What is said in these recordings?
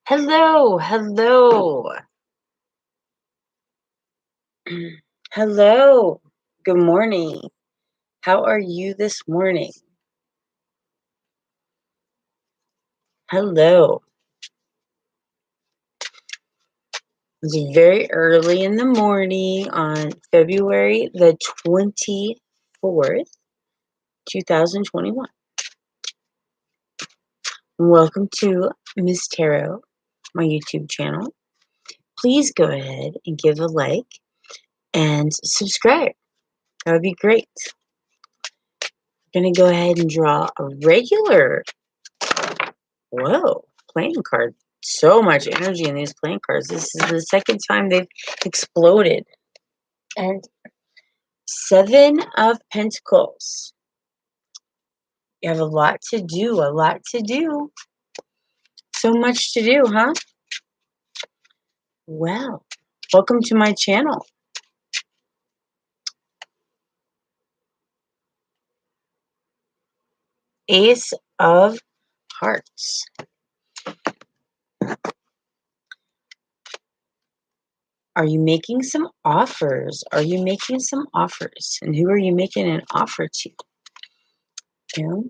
Hello, hello. Hello. Good morning. How are you this morning? Hello. It's very early in the morning on February the 24th, 2021. Welcome to Miss Tarot, my YouTube channel. Please go ahead and give a like and subscribe. That would be great. I'm going to go ahead and draw a regular. Whoa, playing card. So much energy in these playing cards. This is the second time they've exploded. And Seven of Pentacles. You have a lot to do, a lot to do. So much to do, huh? Well, welcome to my channel. Ace of Hearts. Are you making some offers? Are you making some offers? And who are you making an offer to? You know,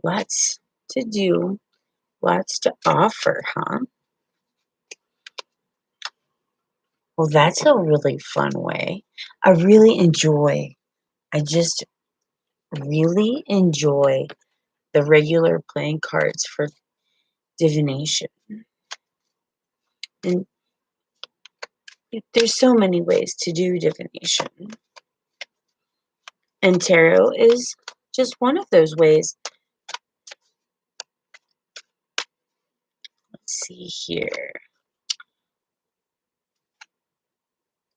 lots to do, lots to offer, huh? Well, that's a really fun way. I just really enjoy the regular playing cards for divination. And there's so many ways to do divination. And tarot is just one of those ways. Let's see here.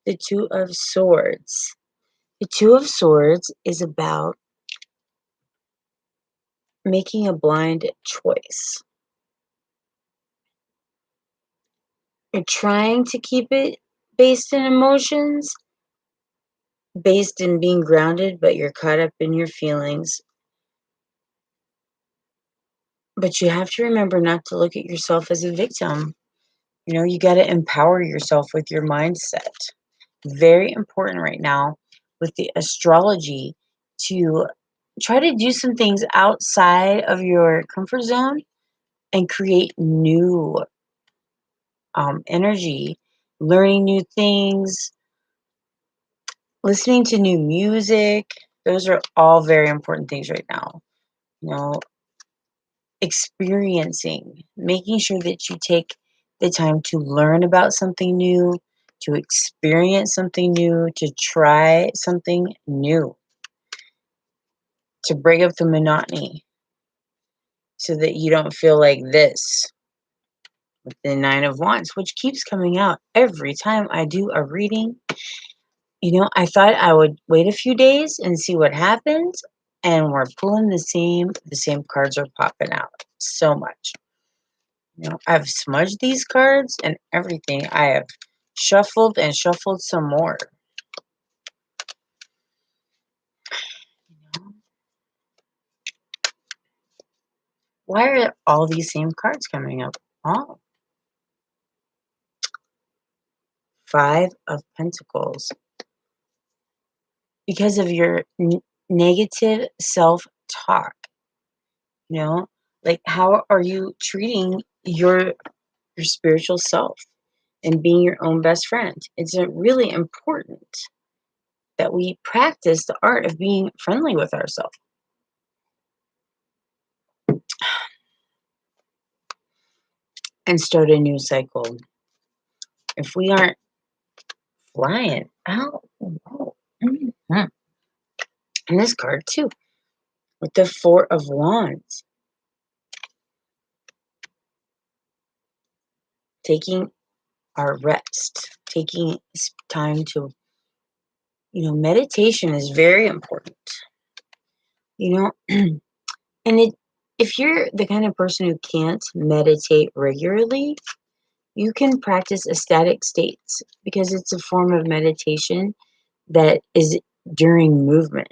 The Two of Swords. The Two of Swords is about making a blind choice. You're trying to keep it based in emotions, based in being grounded, but you're caught up in your feelings. But you have to remember not to look at yourself as a victim. You know, you got to empower yourself with your mindset. Very important right now with the astrology to try to do some things outside of your comfort zone and create new energy, learning new things, listening to new music. Those are all very important things right now. You know, experiencing, making sure that you take the time to learn about something new, to experience something new, to try something new, to break up the monotony so that you don't feel like this with the Nine of Wands, which keeps coming out every time I do a reading. You know, I thought I would wait a few days and see what happens, and we're pulling the same cards are popping out so much. You know, I've smudged these cards and everything. I have shuffled and shuffled some more. You know? Why are all these same cards coming up? Oh, Five of Pentacles. Because of your negative self-talk. You know, like how are you treating your spiritual self and being your own best friend? It's really important that we practice the art of being friendly with ourselves. And start a new cycle. If we aren't flying out, and this card too, with the Four of Wands, taking our rest, taking time to, meditation is very important. You know, and if you're the kind of person who can't meditate regularly, you can practice ecstatic states because it's a form of meditation that is during movement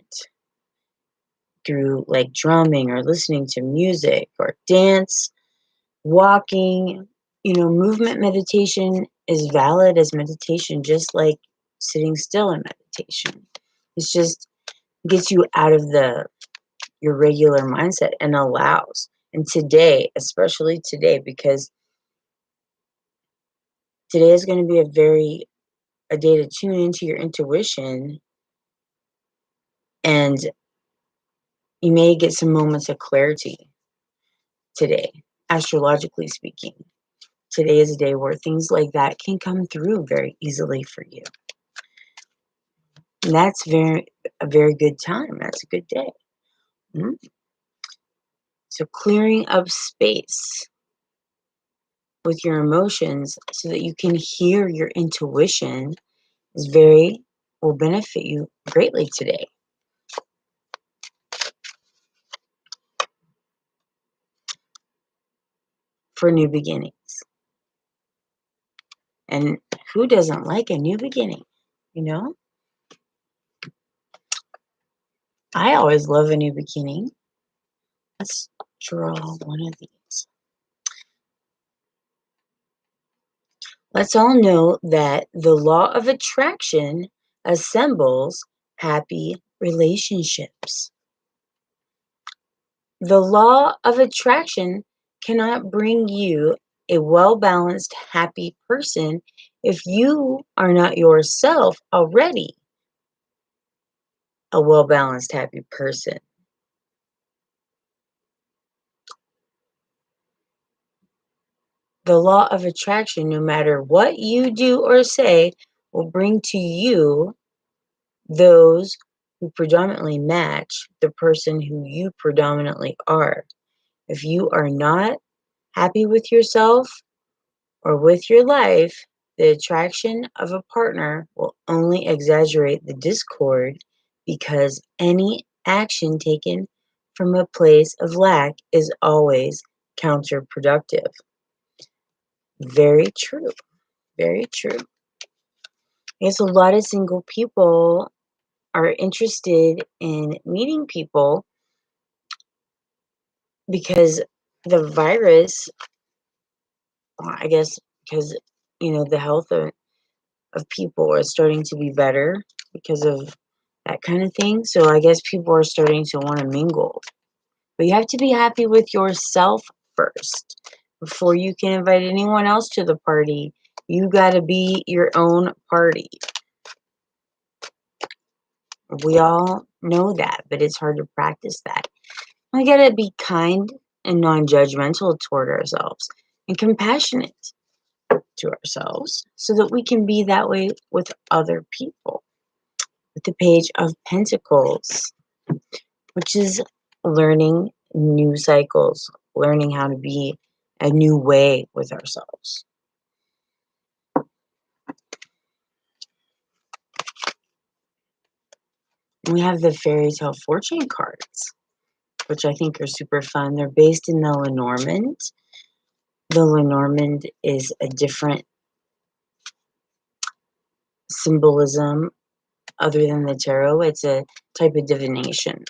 through like drumming or listening to music or dance, walking. Movement meditation is valid as meditation, just like sitting still in meditation. It's just gets you out of your regular mindset and allows. And today, especially today, because today is going to be a day to tune into your intuition, and you may get some moments of clarity today, astrologically speaking. Today is a day where things like that can come through very easily for you. And that's a very good time. That's a good day. Mm. So clearing up space with your emotions so that you can hear your intuition will benefit you greatly today. For new beginnings. And who doesn't like a new beginning? You know? I always love a new beginning. Let's draw one of these. Let's all know that the law of attraction assembles happy relationships. The law of attraction cannot bring you a well-balanced, happy person if you are not yourself already a well-balanced, happy person. The law of attraction, no matter what you do or say, will bring to you those who predominantly match the person who you predominantly are. If you are not happy with yourself or with your life, the attraction of a partner will only exaggerate the discord, because any action taken from a place of lack is always counterproductive. Very true. Very true. Yes, a lot of single people are interested in meeting people because the virus, I guess, because, the health of people is starting to be better because of that kind of thing. So I guess people are starting to want to mingle. But you have to be happy with yourself first before you can invite anyone else to the party. You got to be your own party. We all know that, but it's hard to practice that. We got to be kind and non-judgmental toward ourselves and compassionate to ourselves so that we can be that way with other people. With the Page of Pentacles, which is learning new cycles, learning how to be a new way with ourselves. We have the Fairy Tale Fortune cards, which I think are super fun. They're based in the Lenormand. The Lenormand is a different symbolism other than the tarot. It's a type of divination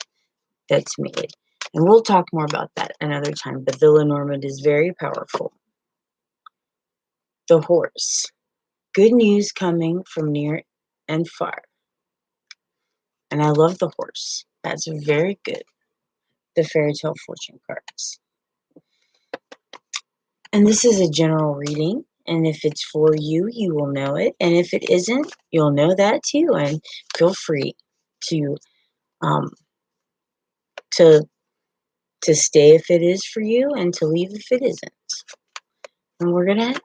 that's made. And we'll talk more about that another time, but the Lenormand is very powerful. The Horse. Good news coming from near and far. And I love the Horse. That's very good. The Fairy Tale Fortune cards. And this is a general reading. And if it's for you, you will know it. And if it isn't, you'll know that too. And feel free to um, to stay if it is for you, and to leave if it isn't. And we're gonna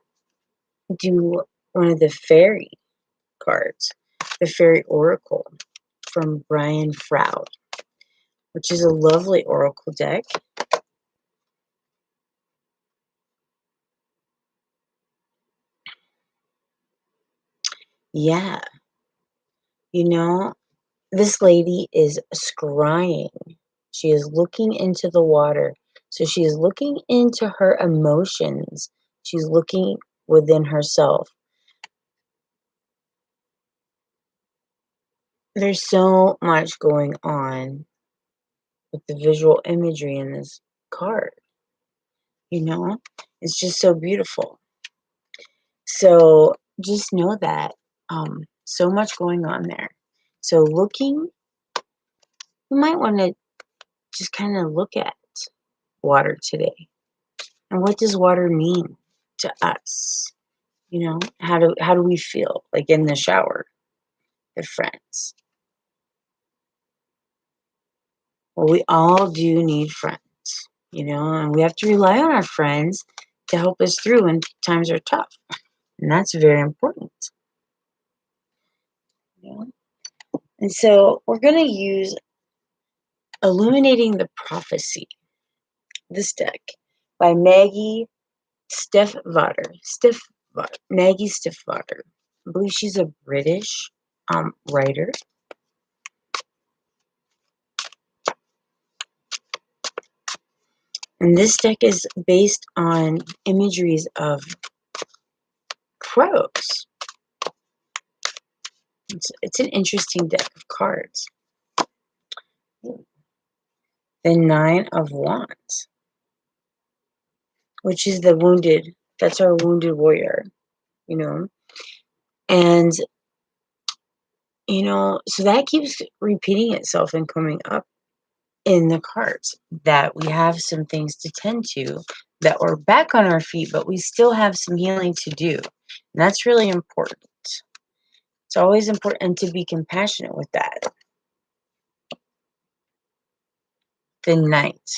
do one of the fairy cards, the Fairy Oracle from Brian Froud, which is a lovely oracle deck. Yeah, this lady is scrying. She is looking into the water. So she is looking into her emotions. She's looking within herself. There's so much going on with the visual imagery in this card. It's just so beautiful. So just know that so much going on there. So you might want to just kind of look at water today. And what does water mean to us? How do we feel like in the shower with friends? Well, we all do need friends, and we have to rely on our friends to help us through when times are tough. And that's very important. You know? And so we're going to use Illuminating the Prophecy, this deck by Maggie Stiefvater. I believe she's a British writer. And this deck is based on imageries of crows. It's an interesting deck of cards. The Nine of Wands, which is the wounded, that's our wounded warrior, you know. And, so that keeps repeating itself and coming up in the cards, that we have some things to tend to, that we're back on our feet, but we still have some healing to do. And that's really important. It's always important to be compassionate with that. The Knight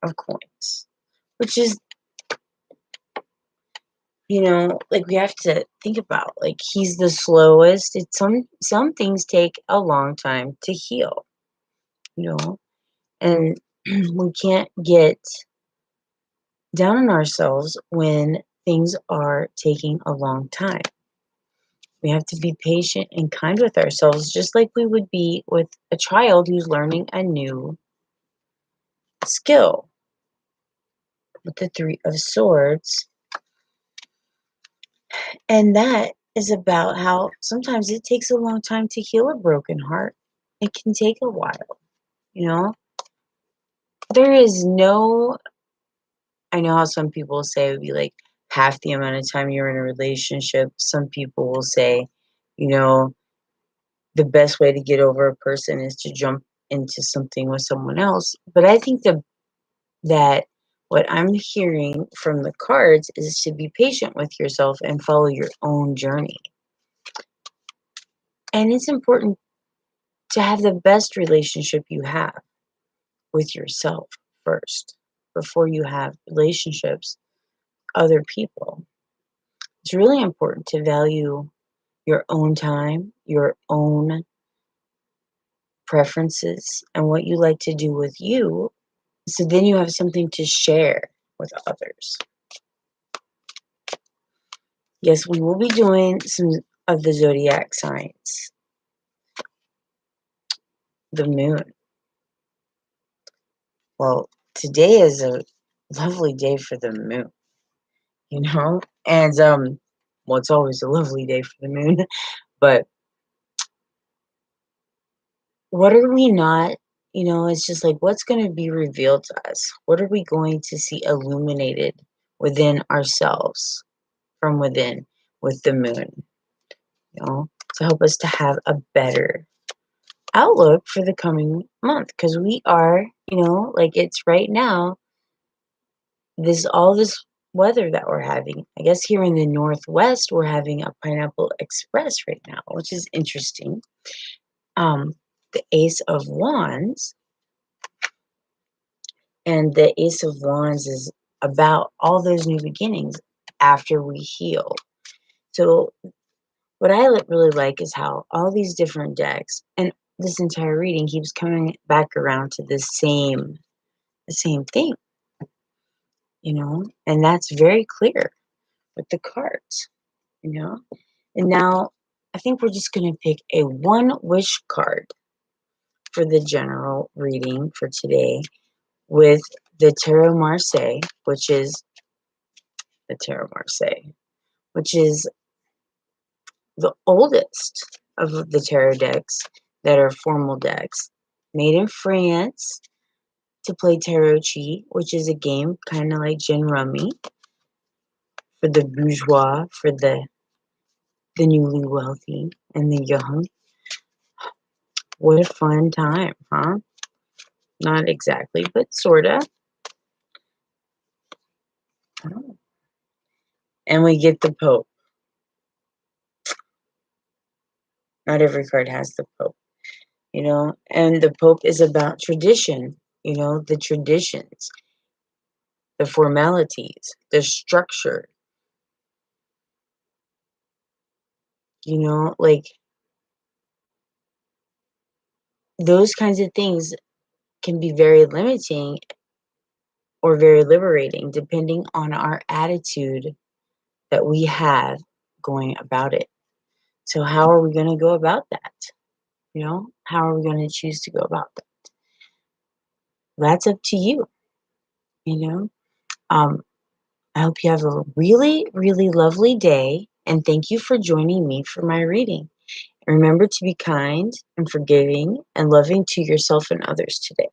of Coins, which is, like we have to think about, like he's the slowest. It's some things take a long time to heal, and we can't get down on ourselves when things are taking a long time. We have to be patient and kind with ourselves, just like we would be with a child who's learning a new skill. With the Three of Swords, and that is about how sometimes it takes a long time to heal a broken heart. It can take a while, you know? There is no, I know how some people say it would be like half the amount of time you're in a relationship. Some people will say, you know, the best way to get over a person is to jump into something with someone else. But I think that what I'm hearing from the cards is to be patient with yourself and follow your own journey. And it's important to have the best relationship you have with yourself first before you have relationships with other people. It's really important to value your own time, your own preferences, and what you like to do with you. So then you have something to share with others. Yes, we will be doing some of the zodiac signs. The moon. Well, today is a lovely day for the moon, And well, it's always a lovely day for the moon, but what are we not, it's just like what's going to be revealed to us? What are we going to see illuminated within ourselves from within with the moon, to help us to have a better outlook for the coming month, because we are, like it's right now, this weather that we're having. I guess here in the Northwest, we're having a pineapple express right now, which is interesting. The Ace of Wands, and the Ace of Wands is about all those new beginnings after we heal. So what I really like is how all these different decks and this entire reading keeps coming back around to the same thing, and that's very clear with the cards, you know. And now I think we're just going to pick a one wish card for the general reading for today with the Tarot Marseille, which is the oldest of the tarot decks that are formal decks, made in France to play tarot chi, which is a game kind of like gin rummy for the bourgeois, for the newly wealthy and the young. What a fun time, huh? Not exactly, but sorta. Oh. And we get the Pope. Not every card has the Pope, and the Pope is about tradition, the traditions, the formalities, the structure, like those kinds of things can be very limiting or very liberating depending on our attitude that we have going about it. So, how are we going to go about that? How are we going to choose to go about that? That's up to you, you know? Um, I hope you have a really, really lovely day. And thank you for joining me for my reading. Remember to be kind and forgiving and loving to yourself and others today.